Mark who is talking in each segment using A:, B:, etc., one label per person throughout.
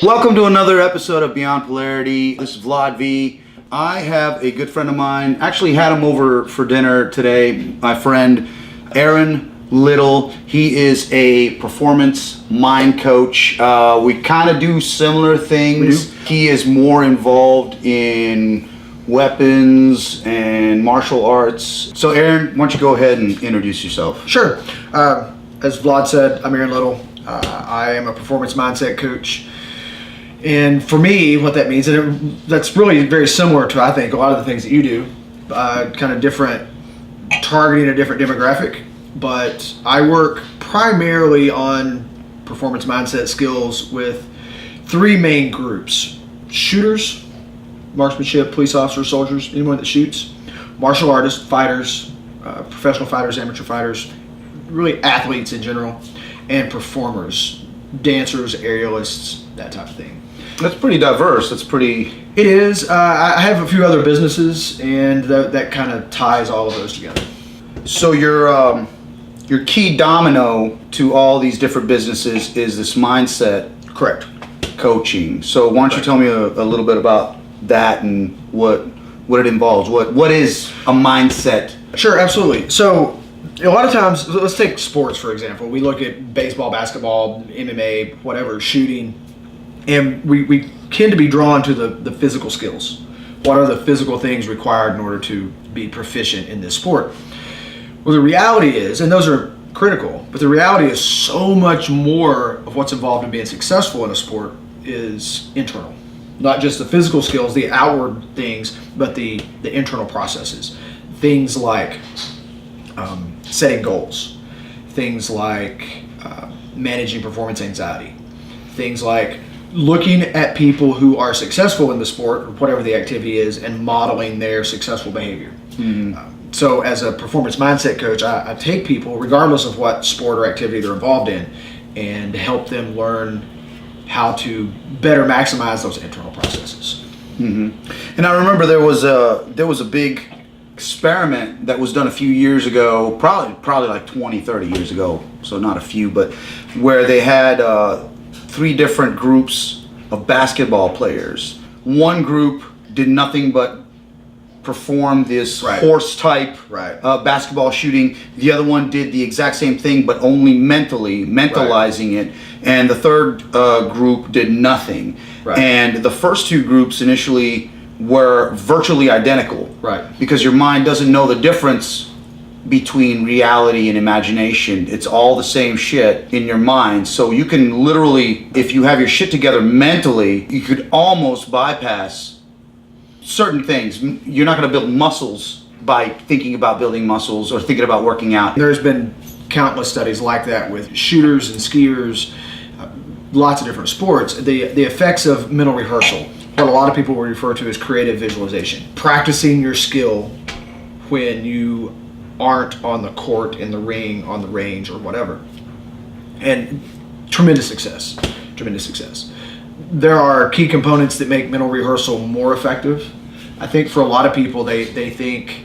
A: Welcome to another episode of Beyond Polarity. This is Vlad V. I have a good friend of mine. Actually had him over for dinner today. My friend Aaron Little. He is a performance mind coach. We kind of do similar things. He is more involved in weapons and martial arts. So Aaron, why don't you go ahead and introduce yourself?
B: Sure. As Vlad said, I'm Aaron Little. I am a performance mindset coach. And for me, what that means, and that's really very similar to, I think, a lot of the things that you do, kind of different, targeting a different demographic. But I work primarily on performance mindset skills with three main groups: shooters, marksmanship, police officers, soldiers, anyone that shoots; martial artists, fighters, professional fighters, amateur fighters, really athletes in general; and performers, dancers, aerialists, that type of thing.
A: That's pretty diverse. That's pretty...
B: It is. I have a few other businesses, and that kind of ties all of those together.
A: So your key domino to all these different businesses is this mindset
B: Correct.
A: coaching. So why don't you tell me a little bit about that and what it involves? What is a mindset?
B: Sure, absolutely. So a lot of times, let's take sports for example. We look at baseball, basketball, MMA, whatever, shooting, and we tend to be drawn to the physical skills. What are the physical things required in order to be proficient in this sport? Well, the reality is, and those are critical, but the reality is so much more of what's involved in being successful in a sport is internal. Not just the physical skills, the outward things, but the internal processes. Things like setting goals, things like managing performance anxiety, things like looking at people who are successful in the sport, or whatever the activity is, and modeling their successful behavior. So as a performance mindset coach, I take people, regardless of what sport or activity they're involved in, and help them learn how to better maximize those internal processes.
A: And I remember there was a big experiment that was done a few years ago, probably like 20, 30 years ago, so not a few, but where they had three different groups of basketball players. One group did nothing but perform this horse type basketball shooting. The other one did the exact same thing, but only mentalizing it. And the third group did nothing. And the first two groups initially were virtually identical. Because your mind doesn't know the difference between reality and imagination. It's all the same shit in your mind. So you can literally, if you have your shit together mentally, you could almost bypass certain things. You're not going to build muscles by thinking about building muscles or thinking about working out.
B: There's been countless studies like that with shooters and skiers, lots of different sports. The effects of mental rehearsal, what a lot of people will refer to as creative visualization. Practicing your skill when you aren't on the court, in the ring, on the range, or whatever. And tremendous success. There are key components that make mental rehearsal more effective. I think for a lot of people, they think,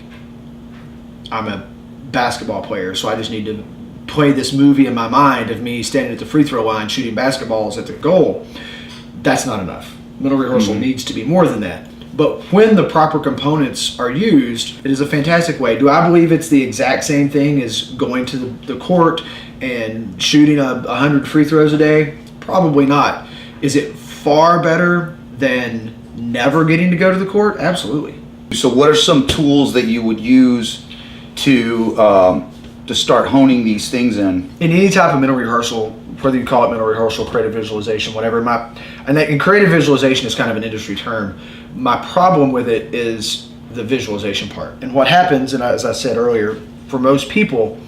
B: I'm a basketball player, so I just need to play this movie in my mind of me standing at the free throw line shooting basketballs at the goal. That's not enough. Mental rehearsal needs to be more than that. But when the proper components are used, it is a fantastic way. Do I believe it's the exact same thing as going to the court and shooting 100 free throws a day? Probably not. Is it far better than never getting to go to the court? Absolutely.
A: So what are some tools that you would use to start honing these things in?
B: In any type of mental rehearsal, whether you call it mental rehearsal, creative visualization, whatever. And creative visualization is kind of an industry term. My problem with it is the visualization part. And what happens, and as I said earlier, for most people,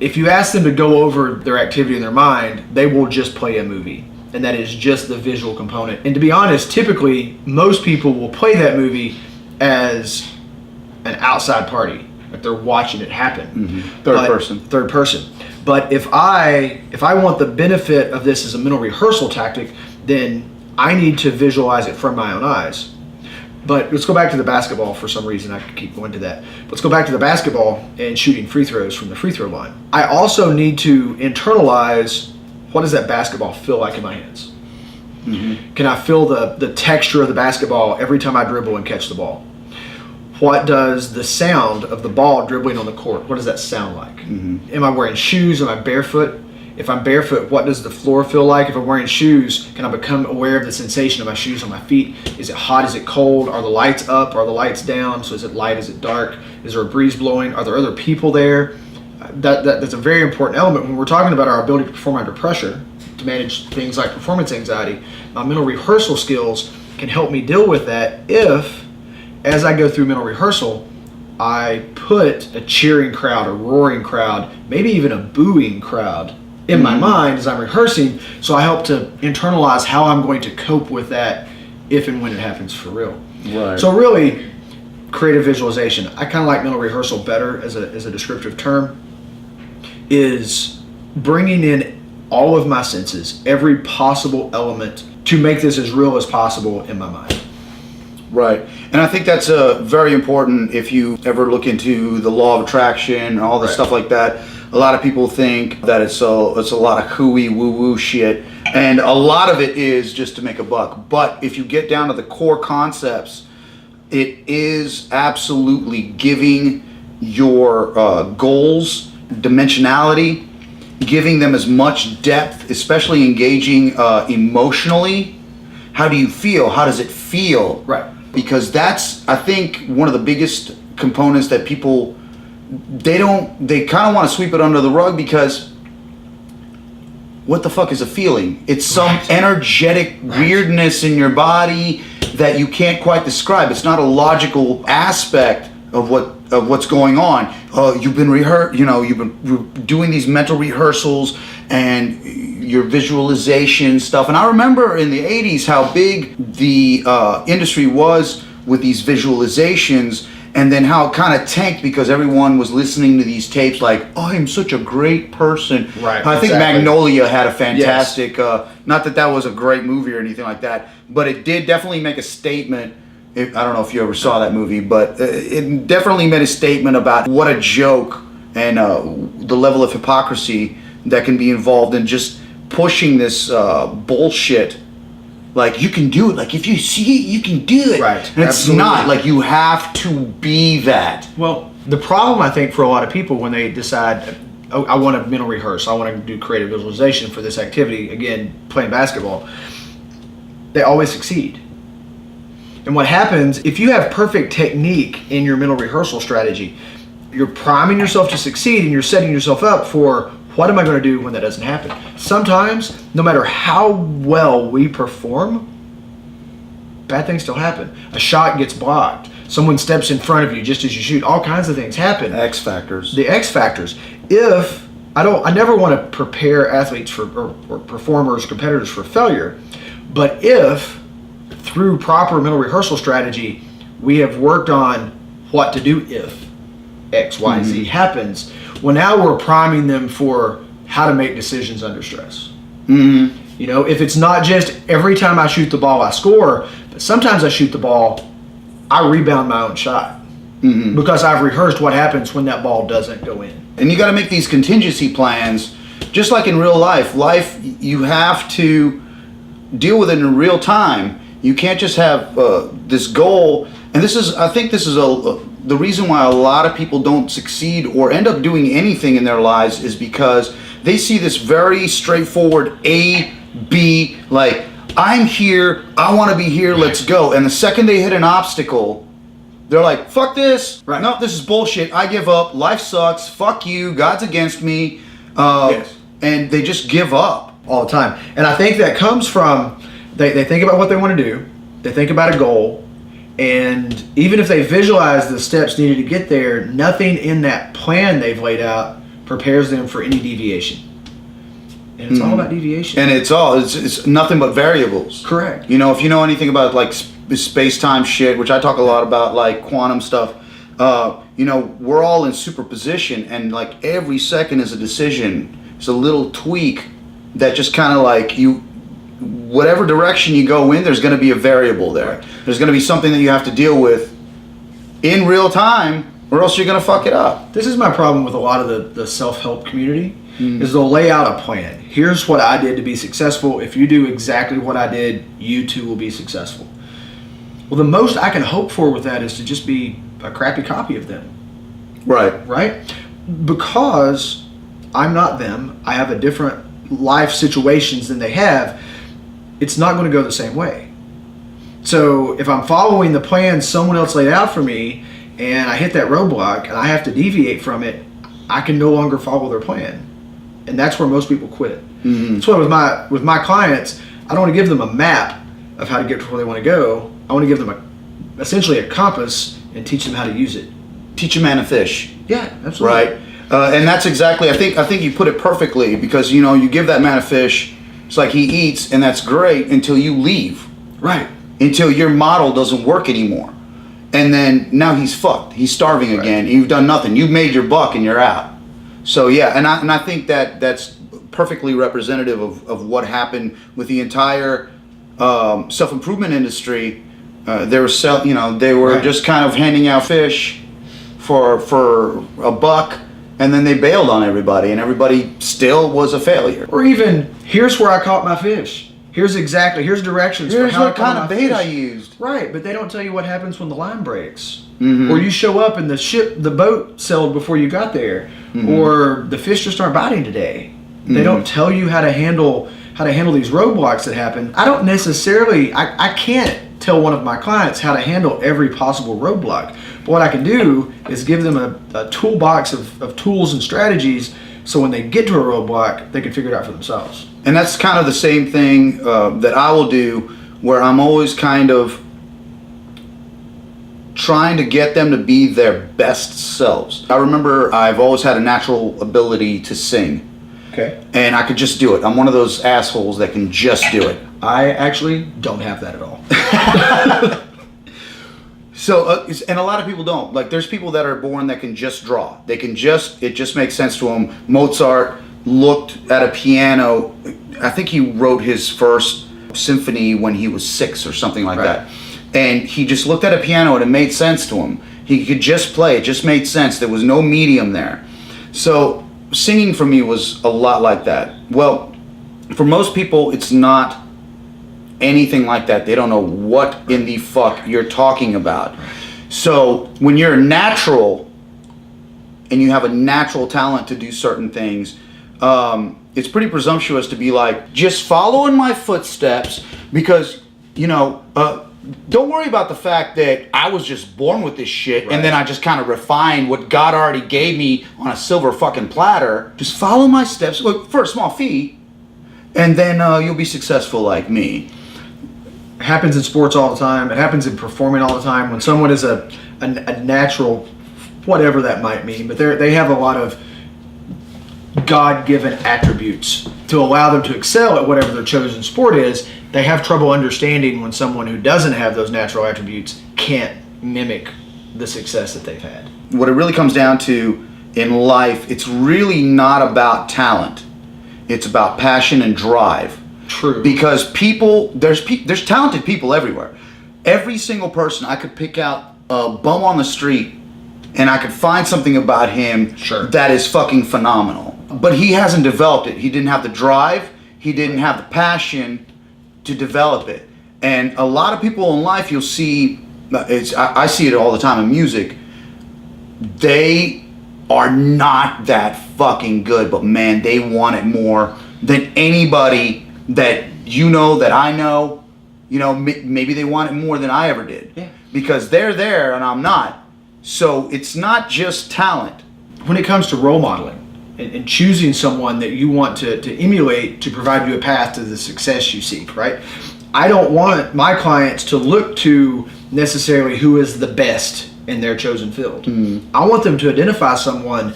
B: if you ask them to go over their activity in their mind, they will just play a movie. And that is just the visual component. And to be honest, typically, most people will play that movie as an outside party. Like they're watching it happen.
A: Third
B: person. But if I want the benefit of this as a mental rehearsal tactic, then I need to visualize it from my own eyes. But let's go back to the basketball for some reason. I could keep going to that. Let's go back to the basketball and shooting free throws from the free throw line. I also need to internalize, what does that basketball feel like in my hands? Can I feel the texture of the basketball every time I dribble and catch the ball? What does the sound of the ball dribbling on the court, what does that sound like? Am I wearing shoes? Am I barefoot? If I'm barefoot, what does the floor feel like? If I'm wearing shoes, can I become aware of the sensation of my shoes on my feet? Is it hot? Is it cold? Are the lights up? Are the lights down? So is it light? Is it dark? Is there a breeze blowing? Are there other people there? That's a very important element when we're talking about our ability to perform under pressure, to manage things like performance anxiety. My mental rehearsal skills can help me deal with that if, as I go through mental rehearsal, I put a cheering crowd, a roaring crowd, maybe even a booing crowd in my mind as I'm rehearsing, so I help to internalize how I'm going to cope with that if and when it happens for real.
A: Right.
B: So really, creative visualization, I kind of like mental rehearsal better as a descriptive term, is bringing in all of my senses, every possible element to make this as real as possible in my mind.
A: Right. And I think that's very important if you ever look into the law of attraction, all this stuff like that. A lot of people think that it's a lot of hooey woo-woo shit, and a lot of it is just to make a buck. But if you get down to the core concepts, it is absolutely giving your goals dimensionality, giving them as much depth, especially engaging emotionally. How do you feel? How does it feel?
B: Right.
A: Because that's, I think, one of the biggest components that people, they kind of want to sweep it under the rug, because what the fuck is a feeling? It's some energetic weirdness in your body that you can't quite describe. It's not a logical aspect of what's going on. You've been you've been doing these mental rehearsals and your visualization stuff. And I remember in the 80s how big the industry was with these visualizations, and then how it kind of tanked because everyone was listening to these tapes like, oh, I'm such a great person.
B: Right.
A: I think
B: exactly.
A: Magnolia had a fantastic, not that was a great movie or anything like that, but it did definitely make a statement. I don't know if you ever saw that movie, but it definitely made a statement about what a joke and the level of hypocrisy that can be involved in just pushing this bullshit. Like, you can do it. Like, if you see it, you can do it.
B: Right.
A: And it's
B: Absolutely.
A: not. Like, you have to be that.
B: Well, the problem, I think, for a lot of people when they decide, oh, I want to mental rehearse, I want to do creative visualization for this activity, again, playing basketball, they always succeed. And what happens, if you have perfect technique in your mental rehearsal strategy, you're priming yourself to succeed and you're setting yourself up for, what am I going to do when that doesn't happen? Sometimes, no matter how well we perform, bad things still happen. A shot gets blocked. Someone steps in front of you just as you shoot. All kinds of things happen.
A: X factors.
B: The X factors. If I never want to prepare athletes for or performers, competitors for failure, but if through proper mental rehearsal strategy, we have worked on what to do if X, Y, Z happens. Well, now we're priming them for how to make decisions under stress. You know, if it's not just every time I shoot the ball I score, but sometimes I shoot the ball, I rebound my own shot because I've rehearsed what happens when that ball doesn't go in.
A: And you got to make these contingency plans, just like in real life. Life, you have to deal with it in real time. You can't just have this goal. And I think this is the reason why a lot of people don't succeed or end up doing anything in their lives, is because they see this very straightforward A, B, like, I'm here, I want to be here, let's go. And the second they hit an obstacle, they're like, fuck this.
B: Right.
A: No, this is bullshit. I give up. Life sucks. Fuck you. God's against me.
B: Yes.
A: And they just give up.
B: All the time. And I think that comes from, they think about what they want to do, they think about a goal, and even if they visualize the steps needed to get there, nothing in that plan they've laid out prepares them for any deviation. And it's all about deviation.
A: And it's nothing but variables.
B: Correct.
A: You know, if you know anything about like space-time shit, which I talk a lot about, like quantum stuff, you know, we're all in superposition, and like every second is a decision. It's a little tweak that just kind of like whatever direction you go in, there's going to be a variable there.
B: Right.
A: There's going to be something that you have to deal with in real time, or else you're gonna fuck it up.
B: This is my problem with a lot of the self-help community, is they'll lay out a plan. Here's what I did to be successful. If you do exactly what I did, you too will be successful. Well, the most I can hope for with that is to just be a crappy copy of them. Right? Because I'm not them. I have a different life situations than they have. It's not going to go the same way. So if I'm following the plan someone else laid out for me and I hit that roadblock and I have to deviate from it, I can no longer follow their plan. And that's where most people quit. That's why with my clients, I don't want to give them a map of how to get to where they want to go. I want to give them essentially a compass and teach them how to use it.
A: Teach a man to fish.
B: Yeah, absolutely.
A: Right. And that's exactly, I think you put it perfectly, because you give that man a fish, it's like he eats, and that's great until you leave.
B: Right.
A: Until your model doesn't work anymore. And then now he's fucked. He's starving again. You've done nothing. You've made your buck and you're out. So yeah, and I think that's perfectly representative of what happened with the entire self-improvement industry. They were just kind of handing out fish for a buck, and then they bailed on everybody, and everybody still was a failure.
B: Or even, here's where I caught my fish. Here's directions
A: Here's
B: for how
A: what
B: to caught
A: kind of
B: my
A: bait
B: fish.
A: I used.
B: Right, but they don't tell you what happens when the line breaks. Or you show up and the boat sailed before you got there. Or the fish just aren't biting today. They don't tell you how to handle these roadblocks that happen. I don't necessarily, I can't tell one of my clients how to handle every possible roadblock. But what I can do is give them a toolbox of tools and strategies, so when they get to a roadblock, they can figure it out for themselves.
A: And that's kind of the same thing that I will do, where I'm always kind of trying to get them to be their best selves. I remember I've always had a natural ability to sing.
B: Okay.
A: And I could just do it. I'm one of those assholes that can just do it.
B: I actually don't have that at all.
A: So, and a lot of people don't. Like, there's people that are born that can just draw. It just makes sense to them. Mozart looked at a piano. I think he wrote his first symphony when he was 6 or something like that. And he just looked at a piano and it made sense to him. He could just play. It just made sense. There was no medium there. So singing for me was a lot like that. Well, for most people, it's not anything like that. They don't know what in the fuck you're talking about. So when you're natural and you have a natural talent to do certain things, it's pretty presumptuous to be like, just follow in my footsteps, because don't worry about the fact that I was just born with this shit, and then I just kind of refined what God already gave me on a silver fucking platter. Just follow my steps for a small fee, and then you'll be successful like me.
B: It happens in sports all the time. It happens in performing all the time. When someone is a natural, whatever that might mean, but they have a lot of God-given attributes to allow them to excel at whatever their chosen sport is. They have trouble understanding when someone who doesn't have those natural attributes can't mimic the success that they've had.
A: What it really comes down to in life, it's really not about talent. It's about passion and drive.
B: True.
A: Because there's talented people everywhere. Every single person, I could pick out a bum on the street and I could find something about him that is fucking phenomenal. But he hasn't developed it. He didn't have the drive. He didn't have the passion to develop it. And a lot of people in life, you'll see, I see it all the time in music, they are not that fucking good, but man, they want it more than anybody that that I know. Maybe they want it more than I ever did.
B: Yeah.
A: Because they're there and I'm not. So it's not just talent.
B: When it comes to role modeling and choosing someone that you want to emulate to provide you a path to the success you seek, right? I don't want my clients to look to necessarily who is the best in their chosen field. I want them to identify someone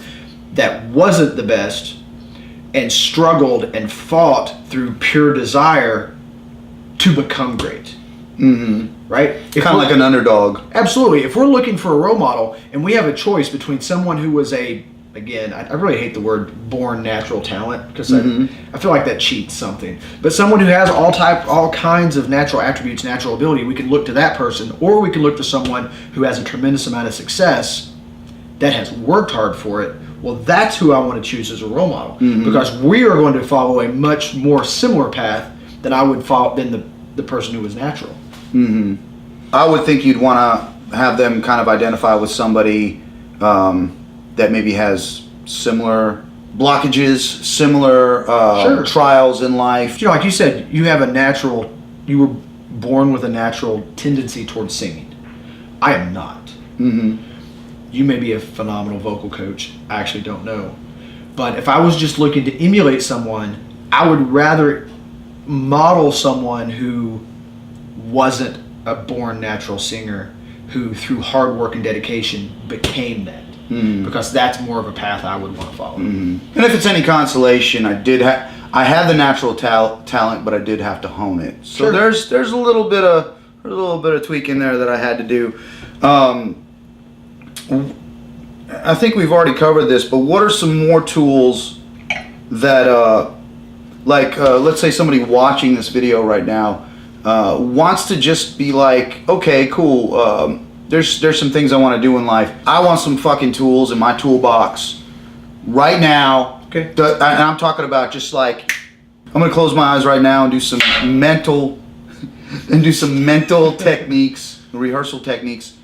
B: that wasn't the best and struggled and fought through pure desire to become great. Right?
A: Kind of like an underdog.
B: Absolutely. If we're looking for a role model and we have a choice between someone who was I really hate the word born natural talent, because I feel like that cheats something. But someone who has all kinds of natural attributes, natural ability, we can look to that person, or we can look to someone who has a tremendous amount of success that has worked hard for it, well, that's who I want to choose as a role model, because we are going to follow a much more similar path than I would follow than the person who was natural.
A: I would think you'd want to have them kind of identify with somebody that maybe has similar blockages, similar trials in life.
B: Like you said, you were born with a natural tendency towards singing. I am not. You may be a phenomenal vocal coach. I actually don't know. But if I was just looking to emulate someone, I would rather model someone who wasn't a born natural singer, who through hard work and dedication became that. Because that's more of a path I would want to follow.
A: And if it's any consolation, I had the natural talent, but I did have to hone it. So there's a little bit of tweak in there that I had to do. I think we've already covered this, but what are some more tools that, let's say somebody watching this video right now wants to just be like, okay, cool. There's some things I want to do in life. I want some fucking tools in my toolbox right now.
B: Okay.
A: And I'm talking about just like, I'm gonna close my eyes right now and do some mental techniques, rehearsal techniques,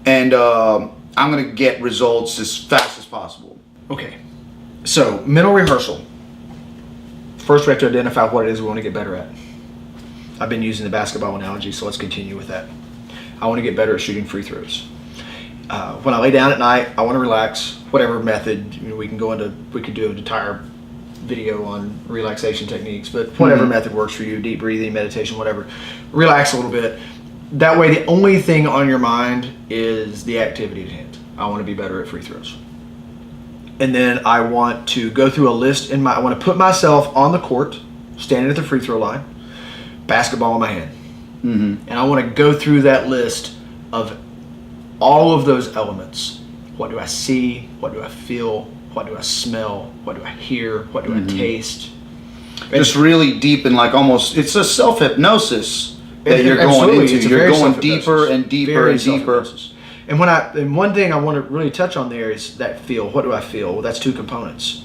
A: and I'm gonna get results as fast as possible.
B: Okay. So mental rehearsal. First, we have to identify what it is we want to get better at. I've been using the basketball analogy, so let's continue with that. I want to get better at shooting free throws. When I lay down at night, I want to relax. Whatever method, we could do an entire video on relaxation techniques, but whatever method works for you, deep breathing, meditation, whatever. Relax a little bit. That way, the only thing on your mind is the activity at hand. I want to be better at free throws. And then I want to go through a list I want to put myself on the court, standing at the free throw line, basketball in my hand. And I want to go through that list of all of those elements. What do I see? What do I feel? What do I smell? What do I hear? What do I taste?
A: Just really deep and like almost, it's a self-hypnosis that you're going into. You're going deeper and deeper and deeper.
B: And one thing I want to really touch on there is that feel. What do I feel? Well, that's two components.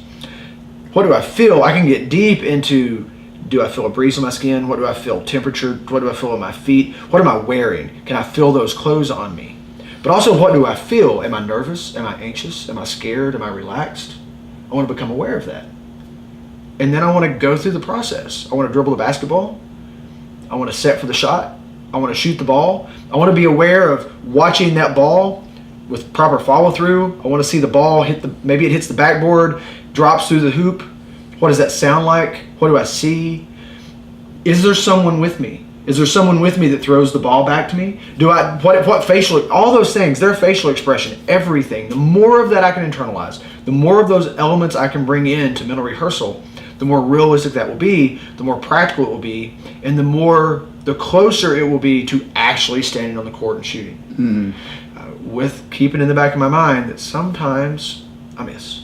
B: What do I feel? I can get deep into, do I feel a breeze on my skin? What do I feel? Temperature? What do I feel on my feet? What am I wearing? Can I feel those clothes on me? But also, what do I feel? Am I nervous? Am I anxious? Am I scared? Am I relaxed? I want to become aware of that. And then I want to go through the process. I want to dribble the basketball. I want to set for the shot. I want to shoot the ball. I want to be aware of watching that ball with proper follow through. I want to see the ball maybe it hits the backboard, drops through the hoop. What does that sound like? What do I see? Is there someone with me? Is there someone with me that throws the ball back to me? What facial, all those things, their facial expression, everything. The more of that I can internalize, the more of those elements I can bring into mental rehearsal, the more realistic that will be, the more practical it will be, and the closer it will be to actually standing on the court and shooting. With keeping in the back of my mind that sometimes I miss.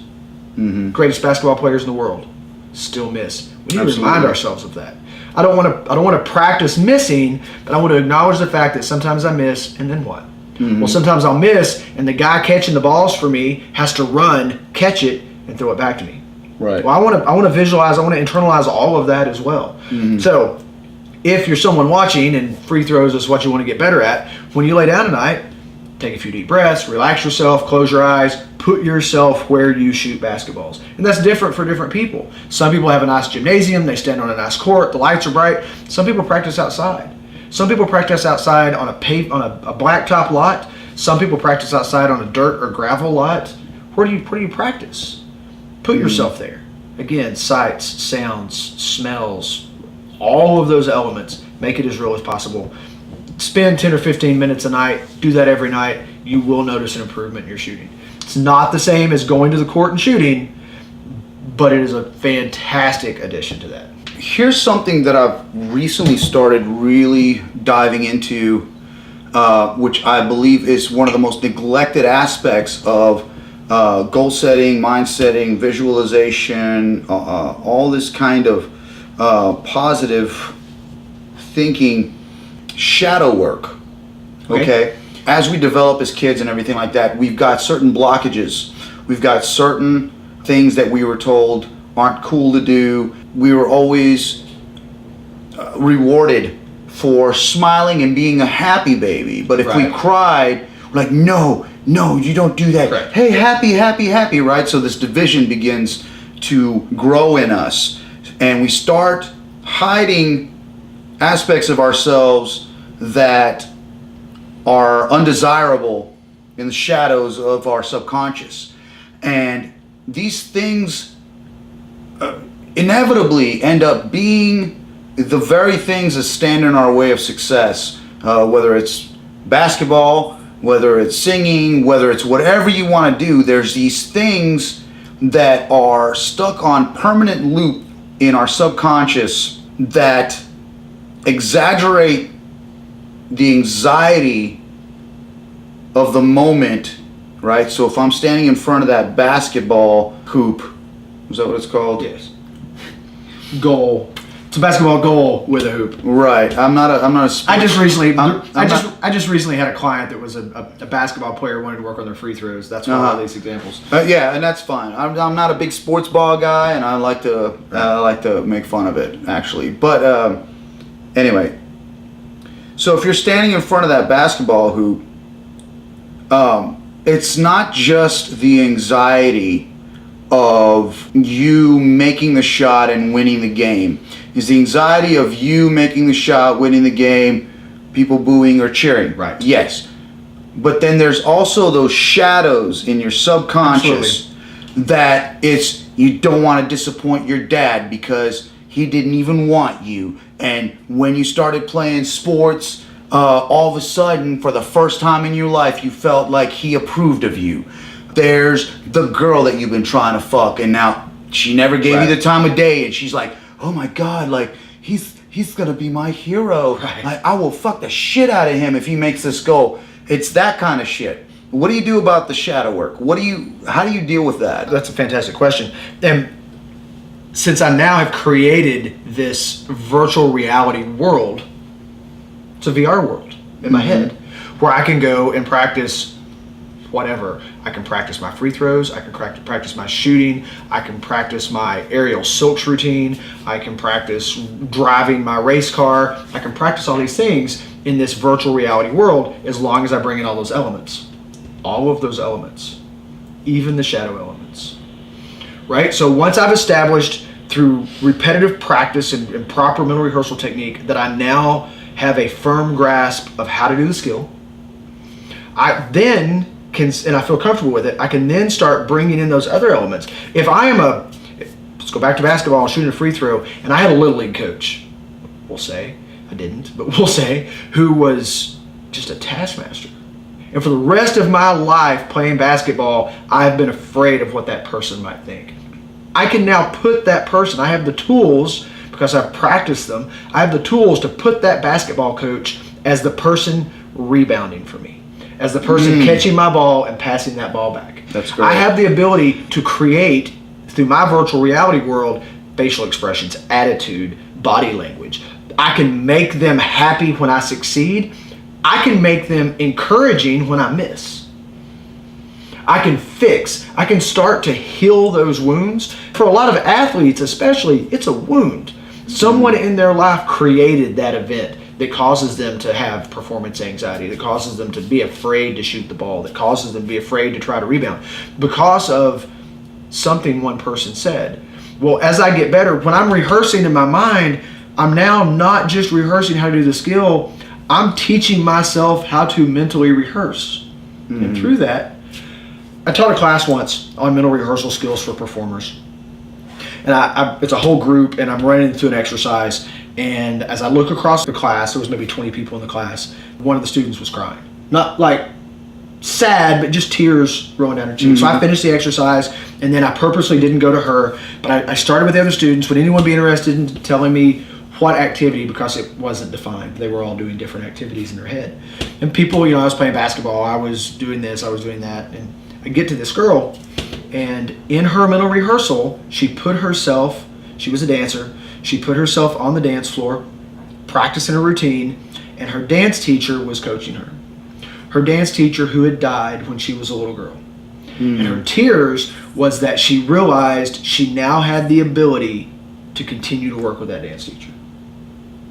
B: Greatest basketball players in the world still miss. We need to remind ourselves of that. I don't want to practice missing, but I want to acknowledge the fact that sometimes I miss, and then what? Well, sometimes I'll miss, and the guy catching the balls for me has to run, catch it, and throw it back to me.
A: Right.
B: Well, I want to visualize, I want to internalize all of that as well. So, if you're someone watching and free throws is what you want to get better at, when you lay down tonight, take a few deep breaths, relax yourself, close your eyes, put yourself where you shoot basketballs. And that's different for different people. Some people have a nice gymnasium, they stand on a nice court, the lights are bright. Some people practice outside. Some people practice outside on a blacktop lot. Some people practice outside on a dirt or gravel lot. Where do you practice? Put yourself there. Again, sights, sounds, smells, all of those elements, make it as real as possible. Spend 10 or 15 minutes a night, do that every night, you will notice an improvement in your shooting. It's not the same as going to the court and shooting, but it is a fantastic addition to that.
A: Here's something that I've recently started really diving into, which I believe is one of the most neglected aspects of goal setting, mind setting, visualization, all this kind of positive thinking, shadow work. Okay? as we develop as kids and everything like that, we've got certain blockages. We've got certain things that we were told aren't cool to do. We were always rewarded for smiling and being a happy baby. But if we cried, we're like, no, you don't do that.
B: Right.
A: Hey, happy, right? So this division begins to grow in us. And we start hiding aspects of ourselves that are undesirable in the shadows of our subconscious. And these things inevitably end up being the very things that stand in our way of success, whether it's basketball, whether it's singing, whether it's whatever you want to do. There's these things that are stuck on permanent loop in our subconscious that exaggerate the anxiety of the moment, right? So if I'm standing in front of that basketball hoop, is that what it's called?
B: Yes. Goal. It's a basketball goal with a hoop.
A: Right. I'm not a
B: I just recently
A: I'm
B: I just recently had a client that was a basketball player who wanted to work on their free throws. That's one of these examples.
A: Yeah, and that's fine. I'm not a big sports ball guy, and I like to make fun of it actually. But anyway, so if you're standing in front of that basketball hoop, it's not just the anxiety of you making the shot and winning the game. It's the anxiety of you making the shot, winning the game, people booing or cheering.
B: Right.
A: Yes. But then there's also those shadows in your subconscious that it's you don't want to disappoint your dad because he didn't even want you. And when you started playing sports, all of a sudden, for the first time in your life, you felt like he approved of you. There's the girl that you've been trying to fuck, and now she never gave you the time of day, and she's like, oh my God, like he's gonna be my hero.
B: Right.
A: Like, I will fuck the shit out of him if he makes this goal. It's that kind of shit. What do you do about the shadow work? How do you deal with that?
B: That's a fantastic question. And since I now have created this virtual reality world, it's a VR world in my head where I can go and practice whatever. I can practice my free throws. I can practice my shooting. I can practice my aerial silks routine. I can practice driving my race car. I can practice all these things in this virtual reality world as long as I bring in all those elements. All of those elements. Even the shadow elements. Right? So once I've established through repetitive practice and proper mental rehearsal technique that I now have a firm grasp of how to do the skill, I then can, and I feel comfortable with it, I can then start bringing in those other elements. If I am let's go back to basketball, shooting a free throw, and I had a little league coach, we'll say, I didn't, but we'll say, who was just a taskmaster. And for the rest of my life playing basketball, I've been afraid of what that person might think. I can now put that person, I have the tools, because I've practiced them, I have the tools to put that basketball coach as the person rebounding for me, as the person catching my ball and passing that ball back.
A: That's great.
B: I have the ability to create, through my virtual reality world, facial expressions, attitude, body language. I can make them happy when I succeed. I can make them encouraging when I miss. I can fix, I can start to heal those wounds. For a lot of athletes especially, it's a wound. Someone in their life created that event that causes them to have performance anxiety, that causes them to be afraid to shoot the ball, that causes them to be afraid to try to rebound because of something one person said. Well, as I get better, when I'm rehearsing in my mind, I'm now not just rehearsing how to do the skill, I'm teaching myself how to mentally rehearse. And through that, I taught a class once on mental rehearsal skills for performers. And it's a whole group, and I'm running through an exercise. And as I look across the class, there was maybe 20 people in the class. One of the students was crying. Not like sad, but just tears rolling down her cheeks. So I finished the exercise, and then I purposely didn't go to her. But I started with the other students. Would anyone be interested in telling me what activity, because it wasn't defined. They were all doing different activities in their head. And people, I was playing basketball. I was doing this. I was doing that. And I get to this girl, and in her mental rehearsal, she was a dancer, she put herself on the dance floor, practicing a routine, and her dance teacher was coaching her. her dance teacher who had died when she was a little girl. And her tears was that she realized she now had the ability to continue to work with that dance teacher.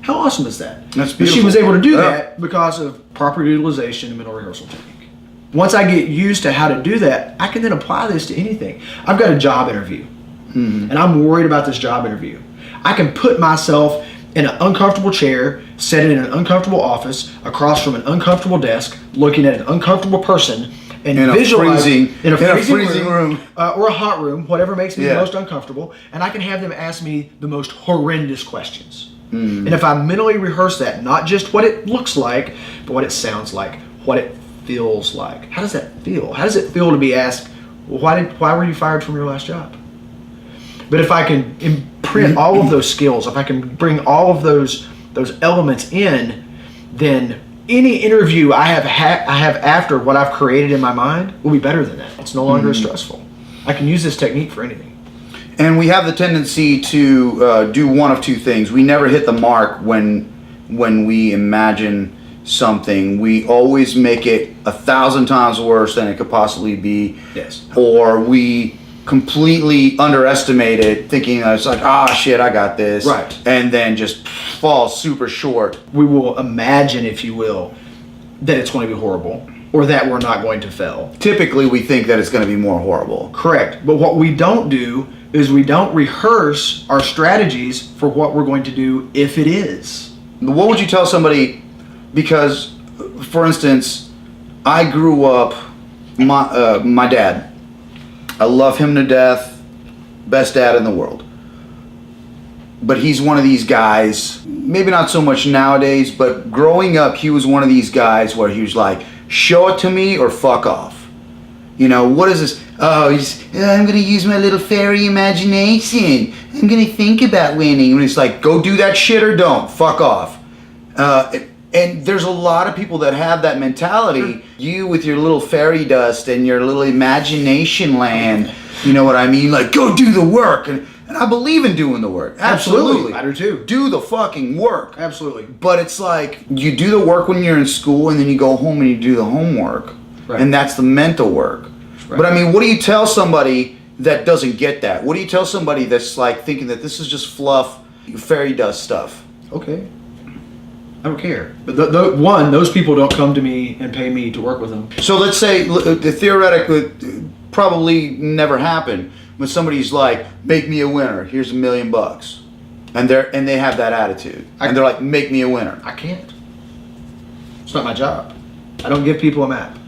B: How awesome is that?
A: That's
B: But
A: beautiful.
B: she was able to do that because of proper utilization and mental rehearsal technique. Once I get used to how to do that, I can then apply this to anything. I've got a job interview, and I'm worried about this job interview. I can put myself in an uncomfortable chair, sit in an uncomfortable office, across from an uncomfortable desk, looking at an uncomfortable person, and visualize
A: in a freezing room.
B: Or a hot room, whatever makes me the
A: Yeah.
B: most uncomfortable, and I can have them ask me the most horrendous questions. And if I mentally rehearse that, not just what it looks like, but what it sounds like, what it feels like. How does that feel? How does it feel to be asked, well, why were you fired from your last job? But if I can imprint all of those skills, if I can bring all of those elements in, then any interview I have after what I've created in my mind will be better than that. It's no longer as stressful. I can use this technique for anything.
A: And we have the tendency to do one of two things. We never hit the mark when we imagine something. We always make it 1,000 times worse than it could possibly be.
B: Yes.
A: Or we completely underestimate it, thinking that it's like, shit, I got this.
B: Right.
A: And then just fall super short.
B: We will imagine, if you will, that it's going to be horrible or that we're not going to fail.
A: Typically, we think that it's going to be more horrible.
B: Correct. But what we don't do is we don't rehearse our strategies for what we're going to do if it is.
A: What would you tell somebody? Because, for instance, I grew up, my dad, I love him to death, best dad in the world. But he's one of these guys, maybe not so much nowadays, but growing up, he was one of these guys where he was like, show it to me or fuck off. You know, what is this? I'm going to use my little fairy imagination. I'm going to think about winning. And it's like, go do that shit or don't. Fuck off. And there's a lot of people that have that mentality. You with your little fairy dust and your little imagination land, you know what I mean? Like, go do the work. And I believe in doing the work. Absolutely.
B: I do too.
A: Do the fucking work.
B: Absolutely.
A: But it's like, you do the work when you're in school and then you go home and you do the homework.
B: Right.
A: And that's the mental work.
B: Right.
A: But I mean, what do you tell somebody that doesn't get that? What do you tell somebody that's like thinking that this is just fluff, fairy dust stuff?
B: Okay. I don't care. But those people don't come to me and pay me to work with them.
A: So let's say the theoretically probably never happen when somebody's like, make me a winner, here's $1 million. And they have that attitude. And they're like, make me a winner.
B: I can't. It's not my job. I don't give people a map.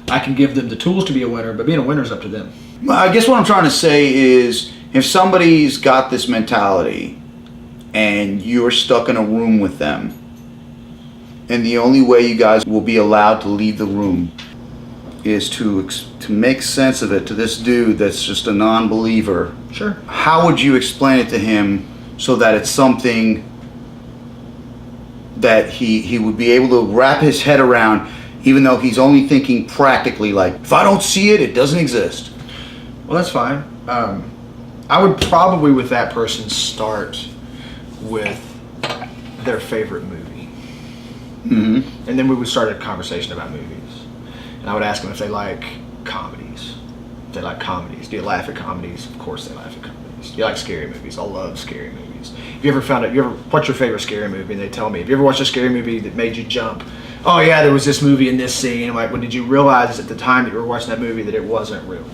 B: I can give them the tools to be a winner, but being a winner is up to them.
A: I guess what I'm trying to say is, if somebody's got this mentality and you're stuck in a room with them, and the only way you guys will be allowed to leave the room is to make sense of it to this dude that's just a non-believer.
B: Sure.
A: How would you explain it to him so that it's something that he would be able to wrap his head around, even though he's only thinking practically, like, if I don't see it, it doesn't exist?
B: Well, that's fine. I would probably, with that person, start with their favorite movie.
A: Mm-hmm.
B: And then we would start a conversation about movies. And I would ask them if they like comedies. If they like comedies. Do you laugh at comedies? Of course they laugh at comedies. Do you like scary movies? I love scary movies. Have you ever what's your favorite scary movie? And they tell me. Have you ever watched a scary movie that made you jump? Oh yeah, there was this movie in this scene. I'm like, well, did you realize at the time that you were watching that movie that it wasn't real?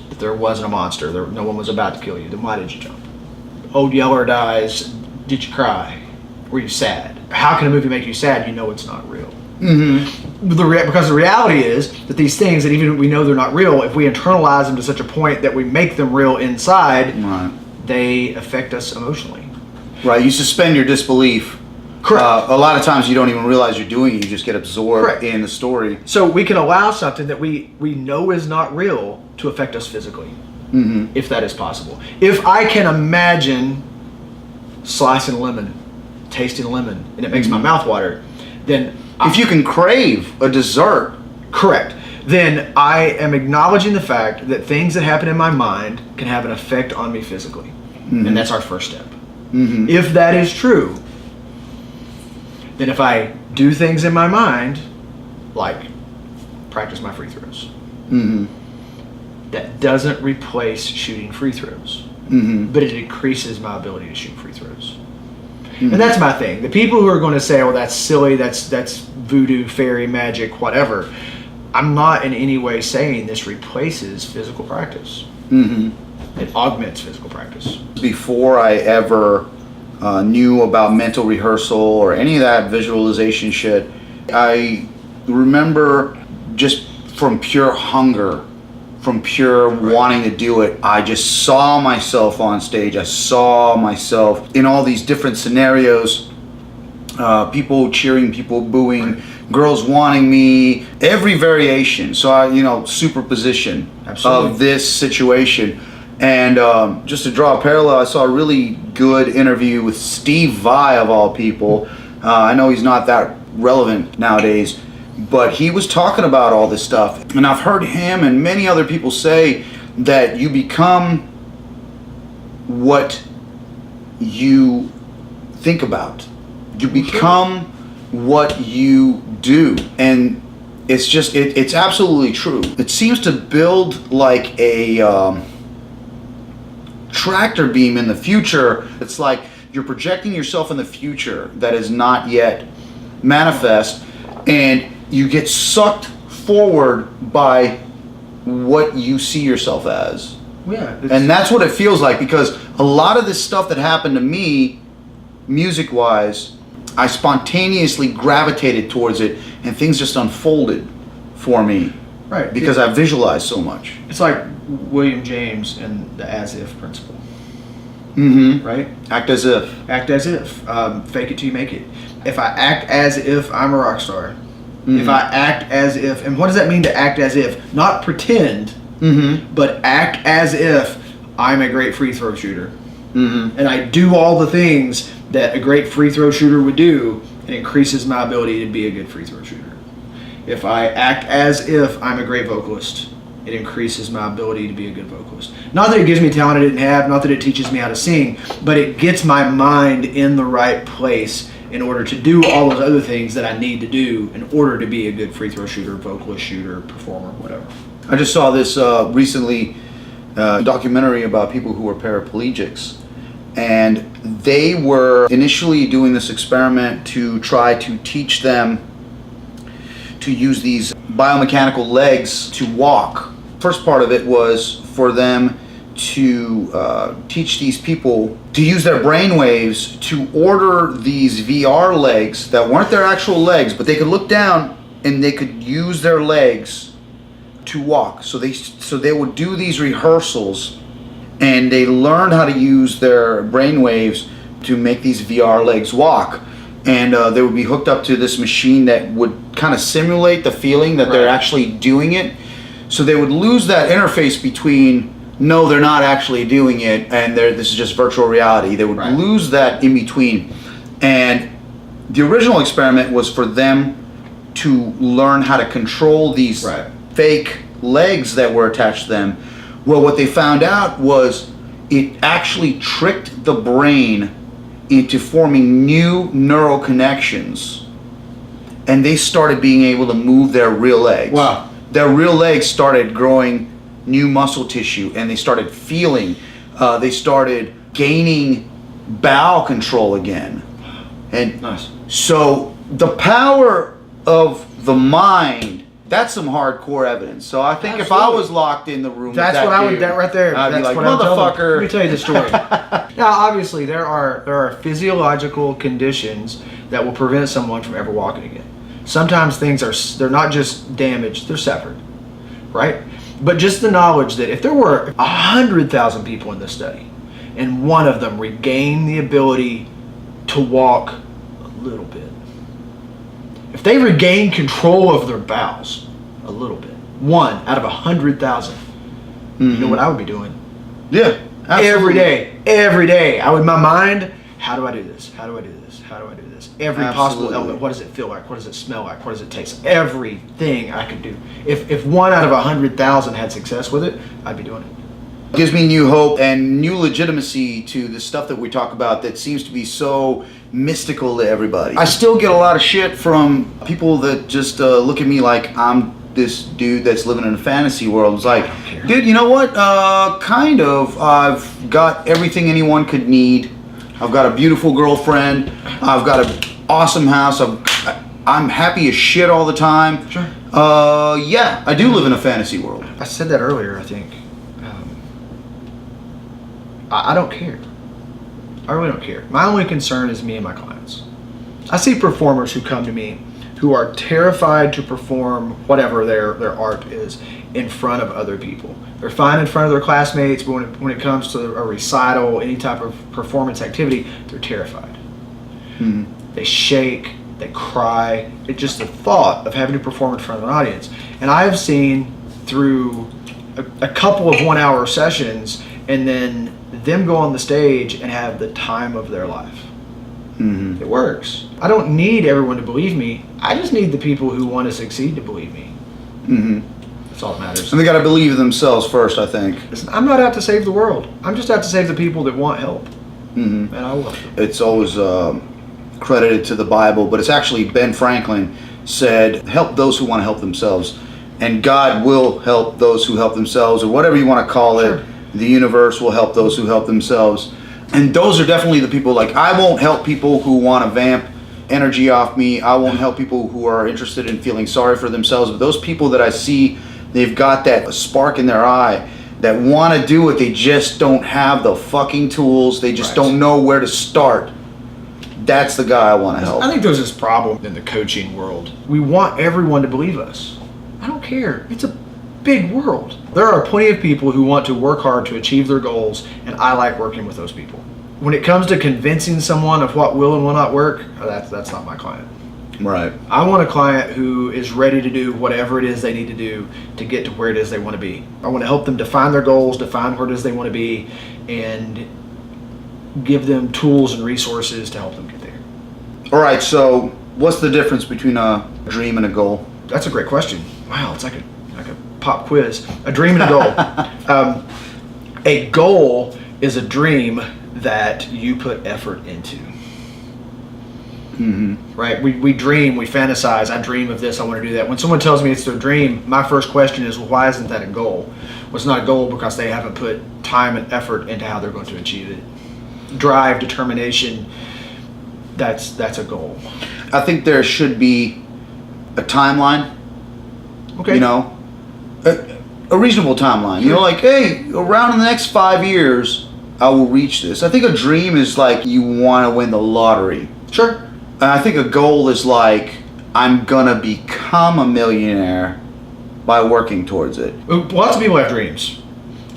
B: That there wasn't a monster. No one was about to kill you. Then why did you jump? Old Yeller dies. Did you cry? Were you sad? How can a movie make you sad? You know it's not real.
A: Mm-hmm.
B: Because the reality is that these things that even we know they're not real, if we internalize them to such a point that we make them real inside,
A: Right.
B: they affect us emotionally.
A: Right. You suspend your disbelief.
B: Correct.
A: A lot of times you don't even realize you're doing it. You just get absorbed
B: Correct.
A: in the story.
B: So we can allow something that we know is not real to affect us physically, if that is possible. If I can imagine slicing a lemon, tasting a lemon, and it makes my mouth water, then
A: If you can crave a dessert,
B: correct. Then I am acknowledging the fact that things that happen in my mind can have an effect on me physically. And that's our first step. If that is true, Then if I do things in my mind, like practice my free throws, that doesn't replace shooting free throws, but it increases my ability to shoot free throws. And that's my thing. The people who are going to say, "Oh, that's silly. That's voodoo, fairy, magic, whatever." I'm not in any way saying this replaces physical practice. It augments physical practice.
A: Before I ever knew about mental rehearsal or any of that visualization shit, I remember just from pure hunger, from pure wanting to do it, I just saw myself on stage. I saw myself in all these different scenarios, people cheering, people booing, girls wanting me, every variation. So I, superposition of this situation. And just to draw a parallel, I saw a really good interview with Steve Vai, of all people. I know he's not that relevant nowadays, but he was talking about all this stuff. And I've heard him and many other people say that you become what you think about. You become what you do. And it's just, it's absolutely true. It seems to build like a tractor beam in the future. It's like you're projecting yourself in the future that is not yet manifest, and you get sucked forward by what you see yourself as.
B: Yeah.
A: And that's what it feels like, because a lot of this stuff that happened to me, music-wise, I spontaneously gravitated towards it, and things just unfolded for me.
B: Right.
A: Because I visualized so much.
B: It's like William James and the as-if principle. Right?
A: Act as if.
B: Act as if. Fake it till you make it. If I act as if I'm a rock star, if I act as if, and what does that mean to act as if? Not pretend, but act as if I'm a great free throw shooter. And I do all the things that a great free throw shooter would do, it increases my ability to be a good free throw shooter. If I act as if I'm a great vocalist, it increases my ability to be a good vocalist. Not that it gives me talent I didn't have, not that it teaches me how to sing, but it gets my mind in the right place in order to do all those other things that I need to do in order to be a good free throw shooter, vocalist, shooter, performer, whatever.
A: I just saw this recently, documentary about people who were paraplegics. And they were initially doing this experiment to try to teach them to use these biomechanical legs to walk. First part of it was for them to teach these people to use their brain waves to order these VR legs that weren't their actual legs, but they could look down and they could use their legs to walk. So they would do these rehearsals, and they learned how to use their brain waves to make these VR legs walk. And they would be hooked up to this machine that would kind of simulate the feeling that they're actually doing it. So they would lose that interface between, no, they're not actually doing it, and this is just virtual reality. They would lose that in between. And the original experiment was for them to learn how to control these fake legs that were attached to them. Well, what they found out was it actually tricked the brain into forming new neural connections, and they started being able to move their real legs.
B: Wow.
A: Their real legs started growing new muscle tissue, and they started feeling, they started gaining bowel control again. And so the power of the mind, that's some hardcore evidence. So I think if I was locked in the room,
B: that's
A: with that
B: what I would.
A: dude,
B: That right there.
A: I'd
B: That's
A: be like,
B: what I'm telling them.
A: motherfucker.
B: Let me tell you the story. Now, obviously, there are physiological conditions that will prevent someone from ever walking again. Sometimes they're not just damaged; they're severed, right? But just the knowledge that if there were 100,000 people in this study, and one of them regained the ability to walk a little bit. If they regain control of their bowels a little bit, 1 out of 100,000, you know what I would be doing?
A: Yeah, absolutely.
B: Every day, I would, my mind, how do I do this? How do I do this? How do I do this? Every possible element. What does it feel like? What does it smell like? What does it taste like? Everything I could do. If 1 out of 100,000 had success with it, I'd be doing it.
A: gives me new hope and new legitimacy to the stuff that we talk about that seems to be so mystical to everybody. I still get a lot of shit from people that just look at me like I'm this dude that's living in a fantasy world. It's like, dude, you know what? Kind of. I've got everything anyone could need. I've got a beautiful girlfriend. I've got an awesome house. I'm happy as shit all the time.
B: Sure.
A: Yeah, I do live in a fantasy world.
B: I said that earlier, I think. I don't care. I really don't care. My only concern is me and my clients. I see performers who come to me who are terrified to perform whatever their art is in front of other people. They're fine in front of their classmates, but when it comes to a recital, any type of performance activity, they're terrified.
A: Mm-hmm.
B: They shake, they cry. It's just the thought of having to perform in front of an audience. And I have seen through a couple of 1 hour sessions and then them go on the stage and have the time of their life.
A: Mm-hmm.
B: It works. I don't need everyone to believe me. I just need the people who want to succeed to believe me.
A: Mm-hmm.
B: That's all that matters.
A: And they got to believe themselves first, I think.
B: Listen, I'm not out to save the world. I'm just out to save the people that want help.
A: Mm-hmm.
B: And I will help them.
A: It's always credited to the Bible, but it's actually Ben Franklin said, help those who want to help themselves. And God will help those who help themselves, or whatever you want to call it.
B: Sure.
A: The universe will help those who help themselves. And those are definitely the people, like, I won't help people who want to vamp energy off me. I won't help people who are interested in feeling sorry for themselves. But those people that I see, they've got that spark in their eye that want to do it. They just don't have the fucking tools. They just don't know where to start. That's the guy I want to help.
B: I think there's this problem in the coaching world. We want everyone to believe us. I don't care. It's a big world. There are plenty of people who want to work hard to achieve their goals, and I like working with those people. When it comes to convincing someone of what will and will not work, that's not my client.
A: Right.
B: I want a client who is ready to do whatever it is they need to do to get to where it is they want to be. I want to help them define their goals, define where it is they want to be, and give them tools and resources to help them get there.
A: All right, so what's the difference between a dream and a goal?
B: That's a great question. Wow, it's like a pop quiz. A dream and a goal. A goal is a dream that you put effort into.
A: Mm-hmm.
B: Right? We dream, we fantasize. I dream of this, I want to do that. When someone tells me it's their dream, my first question is, well, why isn't that a goal? Well, it's not a goal because they haven't put time and effort into how they're going to achieve it. Drive, determination, that's a goal.
A: I think there should be a timeline.
B: Okay.
A: You know, a reasonable timeline. You know, like, hey, around in the next 5 years, I will reach this. I think a dream is like you want to win the lottery.
B: Sure.
A: And I think a goal is like, I'm gonna become a millionaire by working towards it.
B: Lots of people have dreams.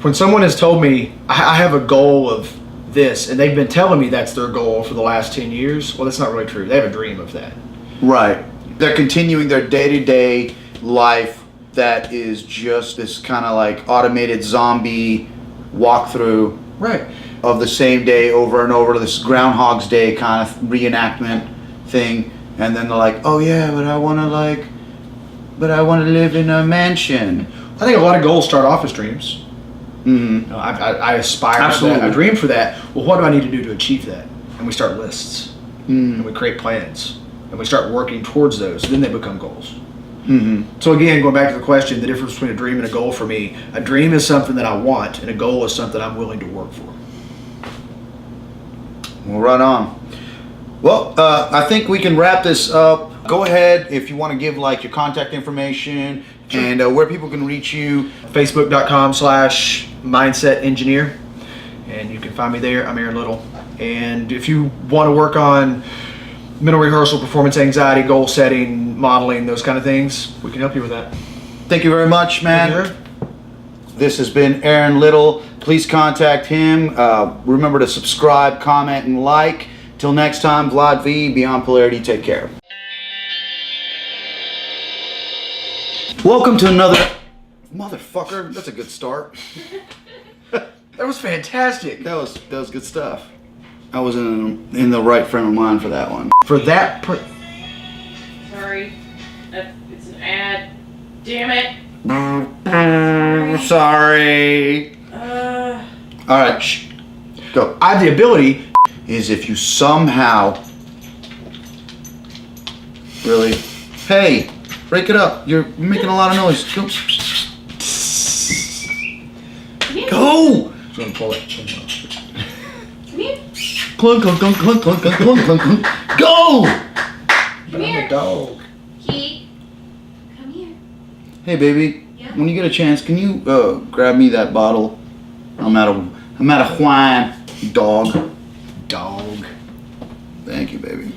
B: When someone has told me, I have a goal of this, and they've been telling me that's their goal for the last 10 years, well, that's not really true. They have a dream of that.
A: Right. They're continuing their day-to-day life that is just this kind of like automated zombie walkthrough
B: Right.
A: of the same day over and over, this Groundhog's Day kind of reenactment thing. And then they're like, oh yeah, but I want to live in a mansion.
B: I think a lot of goals start off as dreams.
A: Mm-hmm.
B: You know, I aspire
A: Absolutely.
B: to that. I dream for that. Well, what do I need to do to achieve that? And we start lists.
A: Mm-hmm.
B: And we create plans. And we start working towards those. Then they become goals.
A: Mm-hmm.
B: So again, going back to the question, the difference between a dream and a goal for me, a dream is something that I want, and a goal is something I'm willing to work for.
A: Well, right on. Well, I think we can wrap this up. Go ahead if you want to give like your contact information and where people can reach you.
B: Facebook.com/mindset engineer. And you can find me there. I'm Aaron Little. And if you want to work on mental rehearsal, performance anxiety, goal setting, modeling, those kind of things, we can help you with that.
A: Thank you very much, man.
B: Sure.
A: This has been Aaron Little. Please contact him. Remember to subscribe, comment, and like. Till next time, Vlad V, Beyond Polarity. Take care. Welcome to another... Motherfucker, that's a good start.
B: That was fantastic.
A: That was good stuff. I was in the right frame of mind for that one.
B: For that...
C: Sorry. It's an ad. Damn it.
A: Sorry. All right, shh. Go.
B: I have the ability.
A: Is if you somehow really, hey, break it up. You're making a lot of noise. Go.
C: Come here.
A: Go.
B: Just gonna pull it.
C: Come here.
A: Clunk, clunk, clunk, clunk, clunk, clunk, clunk, clunk, clunk. Go.
C: Come here.
B: Dog.
C: Key. Come here.
A: Hey, baby.
C: Yeah.
A: When you get a chance, can you grab me that bottle? I'm out of wine, dog.
B: Dog.
A: Thank you, baby.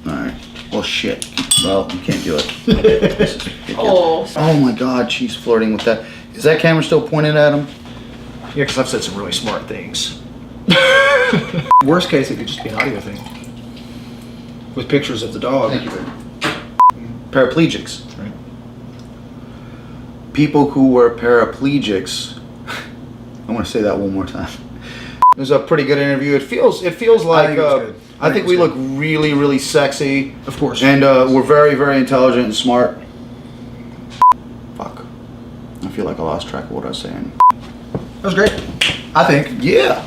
A: All right. Well, shit. Well, you can't do it. This is ridiculous.
C: Oh.
A: Oh my God, she's flirting with that. Is that camera still pointed at him?
B: Yeah, because I've said some really smart things. Worst case, it could just be an audio thing with pictures of the dog.
A: Thank you, baby. Paraplegics.
B: Right.
A: People who were paraplegics. I want to say that one more time. It was a pretty good interview. It feels like
B: think it was good.
A: I think we look really, really sexy.
B: Of course.
A: And we're very, very intelligent and smart. Fuck. I feel like I lost track of what I was saying.
B: That was great. I think.
A: Yeah.